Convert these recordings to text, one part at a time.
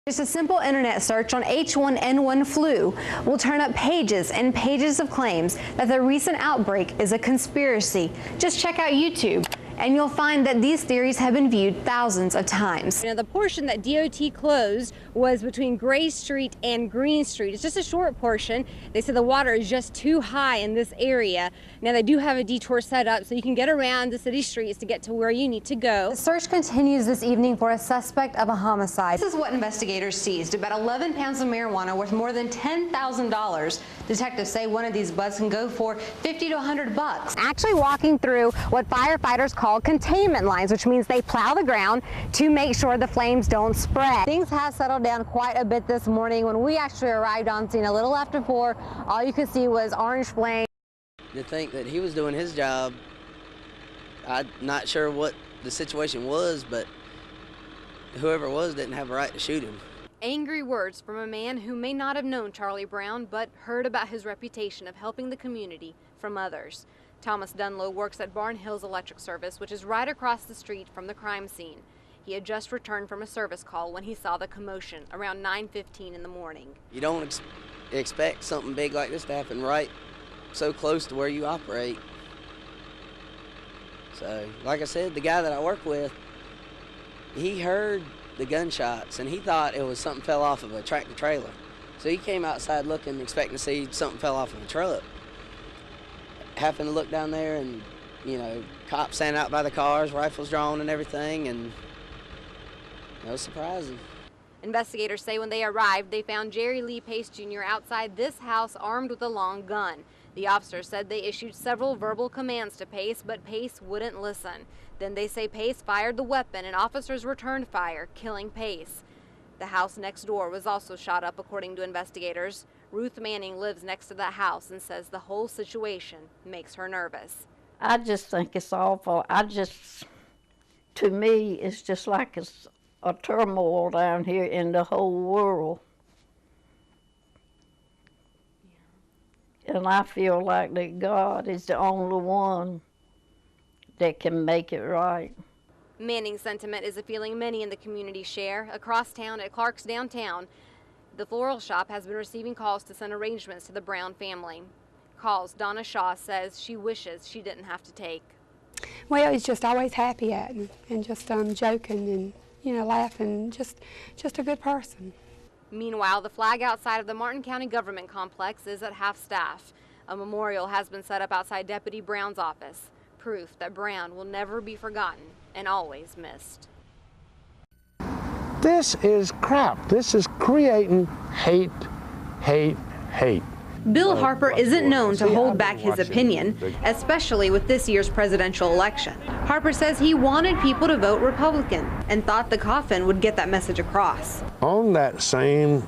Just a simple internet search on H1N1 flu will turn up pages and pages of claims that the recent outbreak is a conspiracy. Just check out YouTube, and you'll find that these theories have been viewed thousands of times. Now, the portion that DOT closed was between Gray Street and Green Street. It's just a short portion. They said the water is just too high in this area. Now, they do have a detour set up so you can get around the city streets to get to where you need to go. The search continues this evening for a suspect of a homicide. This is what investigators seized: about 11 pounds of marijuana worth more than $10,000. Detectives say one of these buds can go for 50 to 100 bucks. Actually walking through what firefighters call containment lines, which means they plow the ground to make sure the flames don't spread. Things have settled down quite a bit this morning. When we actually arrived on scene a little after 4, all you could see was orange flame. To think that he was doing his job, I'm not sure what the situation was, but whoever it was didn't have a right to shoot him. Angry words from a man who may not have known Charlie Brown, but heard about his reputation of helping the community from others. Thomas Dunlow works at Barn Hills Electric Service, which is right across the street from the crime scene. He had just returned from a service call when he saw the commotion around 9:15 in the morning. You don't expect something big like this to happen right so close to where you operate. So, like I said, the guy that I work with, he heard the gunshots and he thought it was something fell off of a tractor trailer. So he came outside looking, expecting to see something fell off of a truck. Happened to look down there and, you know, cops standing out by the cars, rifles drawn and everything, and it was surprising. Investigators say when they arrived, they found Jerry Lee Pace Jr. outside this house armed with a long gun. The officers said they issued several verbal commands to Pace, but Pace wouldn't listen. Then they say Pace fired the weapon and officers returned fire, killing Pace. The house next door was also shot up, according to investigators. Ruth Manning lives next to that house and says the whole situation makes her nervous. I just think it's awful. To me, it's just like it's a turmoil down here in the whole world. Yeah. And I feel like that God is the only one that can make it right. Manning's sentiment is a feeling many in the community share. Across town at Clark's downtown, the floral shop has been receiving calls to send arrangements to the Brown family. Calls Donna Shaw says she wishes she didn't have to take. Well, he's just always happy at and just joking and, you know, laughing, just a good person. Meanwhile, the flag outside of the Martin County Government Complex is at half staff. A memorial has been set up outside Deputy Brown's office, proof that Brown will never be forgotten and always missed. This is crap. This is creating hate, hate, hate. Bill Harper isn't known to hold back his opinion, especially with this year's presidential election. Harper says he wanted people to vote Republican and thought the coffin would get that message across. On that same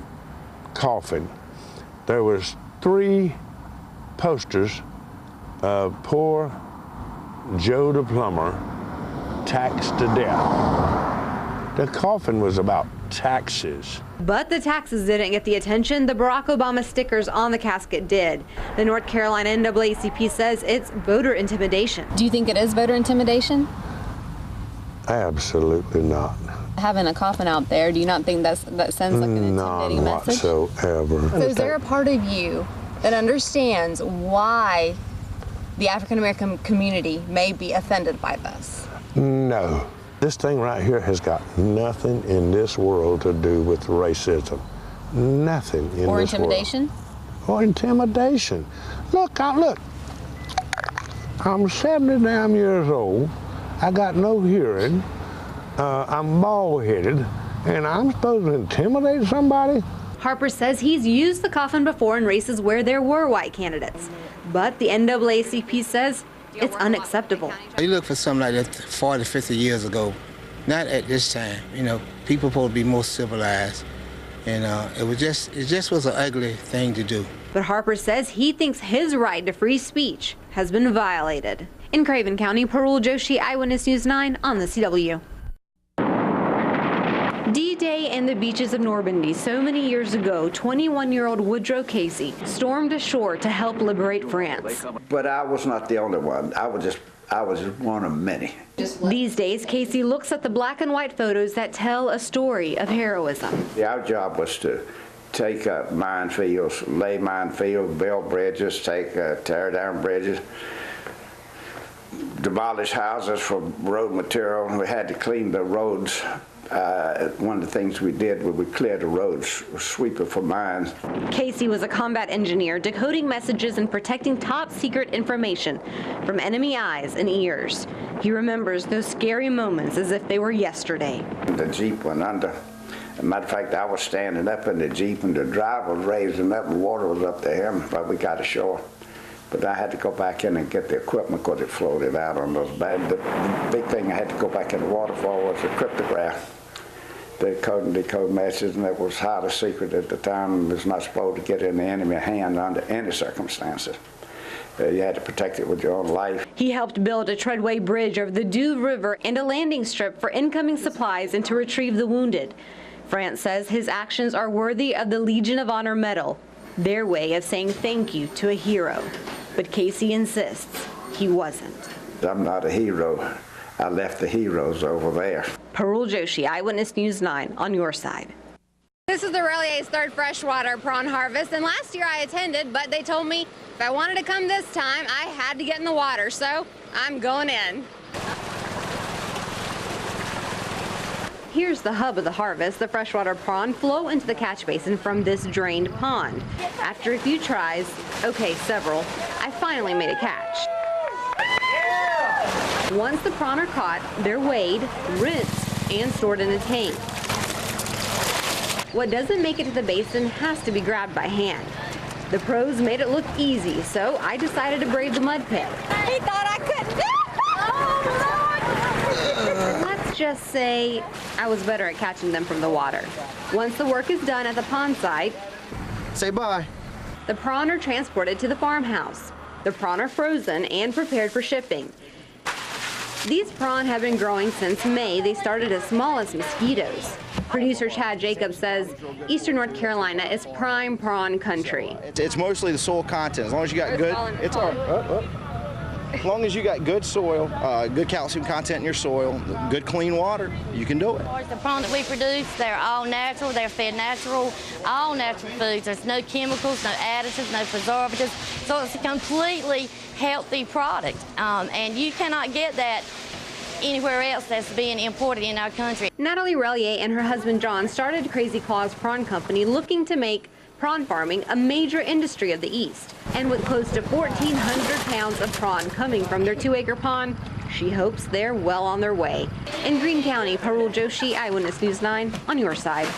coffin, there was 3 posters of poor Joe the plumber taxed to death. The coffin was about taxes. But the taxes didn't get the attention the Barack Obama stickers on the casket did. The North Carolina NAACP says it's voter intimidation. Do you think it is voter intimidation? Absolutely not. Having a coffin out there, do you not think that sends like an intimidating message? None whatsoever. So is there a part of you that understands why the African American community may be offended by this? No. This thing right here has got nothing in this world to do with racism. Nothing in this world. Or intimidation? Or intimidation. Look. I'm 70 damn years old. I got no hearing. I'm bald-headed, and I'm supposed to intimidate somebody? Harper says he's used the coffin before in races where there were white candidates. But the NAACP says it's unacceptable. You look for something like that 40, 50 years ago. Not at this time. You know, people supposed to be more civilized. And it just was an ugly thing to do. But Harper says he thinks his right to free speech has been violated. In Craven County, Parul, Joshi, Eyewitness News 9 on the CW. D-Day and the beaches of Normandy. So many years ago, 21-year-old Woodrow Casey stormed ashore to help liberate France. But I was not the only one. I was one of many. These days, Casey looks at the black and white photos that tell a story of heroism. Yeah, our job was to take minefields, lay minefields, build bridges, tear down bridges, demolish houses for road material. We had to clean the roads. One of the things we did was we cleared the roads, sweep it for mines. Casey was a combat engineer, decoding messages and protecting top secret information from enemy eyes and ears. He remembers those scary moments as if they were yesterday. The Jeep went under. As a matter of fact, I was standing up in the Jeep and the driver was raising up and water was up to him, but we got ashore. But I had to go back in and get the equipment because it floated out on those bad. The big thing I had to go back in the water for was the cryptograph. The code and decode message, and that was highly secret at the time. It was not supposed to get in the enemy hand under any circumstances. You had to protect it with your own life. He helped build a treadway bridge over the Douvre River and a landing strip for incoming supplies and to retrieve the wounded. France says his actions are worthy of the Legion of Honor medal, their way of saying thank you to a hero. But Casey insists he wasn't. I'm not a hero. I left the heroes over there. Parul, Joshi, Eyewitness News 9, on your side. This is the Relier's third freshwater prawn harvest, and last year I attended, but they told me if I wanted to come this time, I had to get in the water, so I'm going in. Here's the hub of the harvest. The freshwater prawn flow into the catch basin from this drained pond. After a few tries, okay, several, I finally made a catch. Once the prawn are caught, they're weighed, rinsed, and stored in a tank. What doesn't make it to the basin has to be grabbed by hand. The pros made it look easy, so I decided to brave the mud pit. He thought I couldn't. Oh, let's just say I was better at catching them from the water. Once the work is done at the pond site, say bye. The prawn are transported to the farmhouse. The prawn are frozen and prepared for shipping. These prawn have been growing since May. They started as small as mosquitoes. Producer Chad Jacobs says Eastern North Carolina is prime prawn country. It's mostly the soil content. As long as you got good, it's all right. As long as you got good soil, good calcium content in your soil, good clean water, you can do it. The prawns that we produce, they're all natural, they're fed natural, all natural foods. There's no chemicals, no additives, no preservatives. So it's a completely healthy product. And you cannot get that anywhere else that's being imported in our country. Natalie Relier and her husband John started Crazy Claws Prawn Company looking to make prawn farming a major industry of the East. And with close to 1,400 pounds of prawn coming from their 2-acre pond, she hopes they're well on their way. In Greene County, Parul, Joshi, Eyewitness News 9, on your side.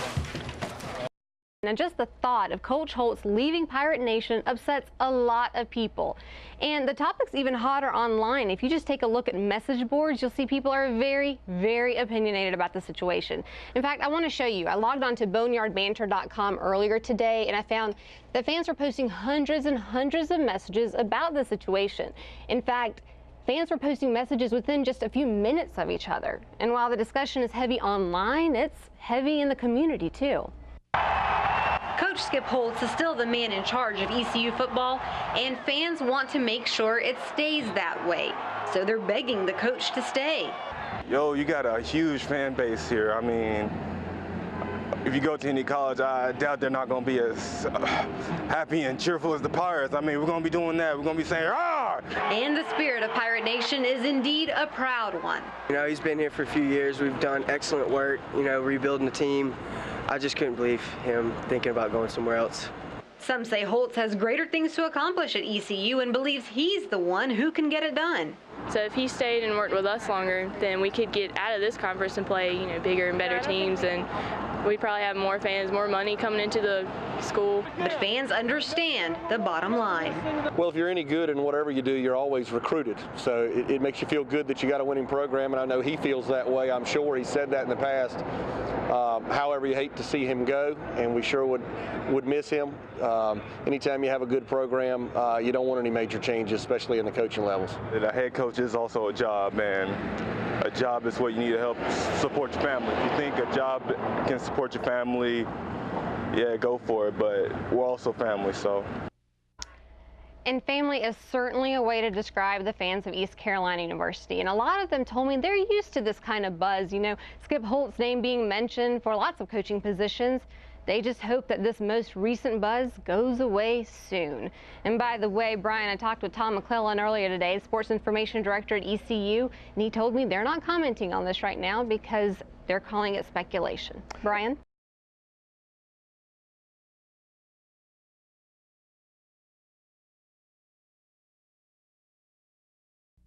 Now, just the thought of Coach Holtz leaving Pirate Nation upsets a lot of people. And the topic's even hotter online. If you just take a look at message boards, you'll see people are very, very opinionated about the situation. In fact, I want to show you. I logged on to boneyardbanter.com earlier today, and I found that fans are posting hundreds and hundreds of messages about the situation. In fact, fans were posting messages within just a few minutes of each other. And while the discussion is heavy online, it's heavy in the community, too. Coach Skip Holtz is still the man in charge of ECU football, and fans want to make sure it stays that way. So they're begging the coach to stay. Yo, you got a huge fan base here. I mean, if you go to any college, I doubt they're not going to be as happy and cheerful as the Pirates. I mean, we're going to be doing that. We're going to be saying, "Ah!" And the spirit of Pirate Nation is indeed a proud one. You know, he's been here for a few years. We've done excellent work, you know, rebuilding the team. I just couldn't believe him thinking about going somewhere else. Some say Holtz has greater things to accomplish at ECU and believes he's the one who can get it done. So if he stayed and worked with us longer, then we could get out of this conference and play, you know, bigger and better teams and we'd probably have more fans, more money coming into the school. But fans understand the bottom line. Well, if you're any good in whatever you do, you're always recruited. So it makes you feel good that you got a winning program, and I know he feels that way. I'm sure he said that in the past. However, you hate to see him go, and we sure would miss him. Anytime you have a good program, you don't want any major changes, especially in the coaching levels. The head coach is also a job, man. A job is what you need to help support your family. If you think a job can support your family, yeah, go for it, but we're also family, so. And family is certainly a way to describe the fans of East Carolina University. And a lot of them told me they're used to this kind of buzz. You know, Skip Holt's name being mentioned for lots of coaching positions. They just hope that this most recent buzz goes away soon. And by the way, Brian, I talked with Tom McClellan earlier today, Sports Information Director at ECU, and he told me they're not commenting on this right now because they're calling it speculation. Brian?